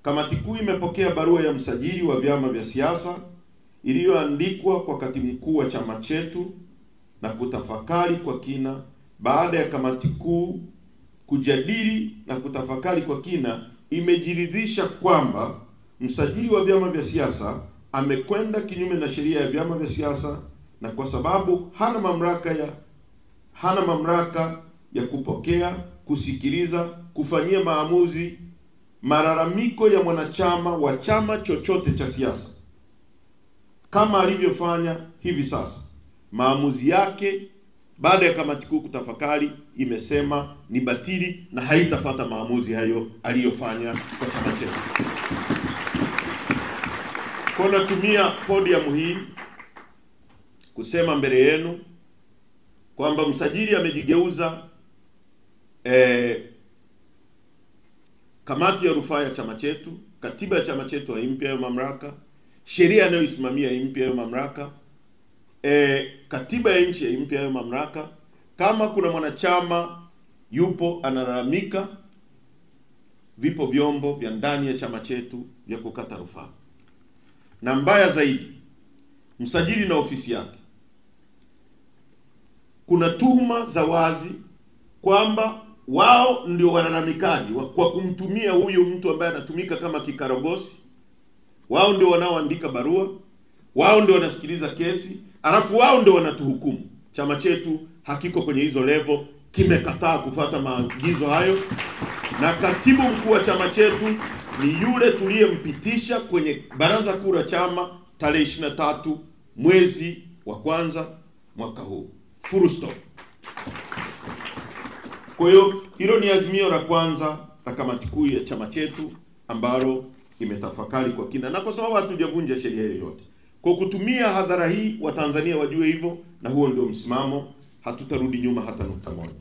kamati kuu imepokea barua ya msajili wa vyama vya siasa iliyoandikwa kwa katibu mkuu wa chama chetu na kutafakari kwa kina. Baada ya kamati kuu kujadili na kutafakari kwa kina, imejiridhisha kwamba msajili wa vyama vya siasa amekwenda kinyume na sheria ya vyama vya siasa, na kwa sababu hana mamlaka ya kupokea, kusikiliza, kufanyia maamuzi malalamiko ya mwanachama wa chama chochote cha siasa kama alivyofanya hivi sasa. Maamuzi yake baada ya kamati kuu kutafakari imesema ni batili na haitafuata maamuzi hayo aliyofanya kwa chama chetu. Kwa natumia podium hii kusema mbele yenu kwamba msajili amejigeuza kamati ya rufaa ya chama chetu, katiba ya chama chetu haimpi hayo mamlaka, sheria inayoisimamia haimpi hayo mamlaka, katiba ya nchi haimpi hayo mamlaka. Kama kuna mwanachama yupo analalamika, vipo vyombo vya ndani ya chama chetu vya kukata rufaa. Na mbaya zaidi, msajili na ofisi yake, kuna tuhuma za wazi kwamba wao ndio walalamikaji kwa kumtumia huyo mtu ambaye anatumika kama kikaragosi. Wao ndio wanaoandika barua, wao ndio wanasikiliza kesi, alafu wao ndio wanatuhukumu. Chama chetu hakiko kwenye hizo level, kimekataa kufuata maagizo hayo, na katibu mkuu wa chama chetu ni yule tuliyempitisha kwenye baraza kuu la chama tarehe 23 mwezi wa kwanza mwaka huu. Full stop. Kwa hiyo hilo ni azimio la kwanza la kamati kuu ya chama chetu ambalo imetafakari kwa kina, na kwa sababu hatujavunja sheria yoyote. Kwa kutumia hadhara hii Watanzania wajue hivyo, na huo ndio msimamo, hatutarudi nyuma hata nukta moja.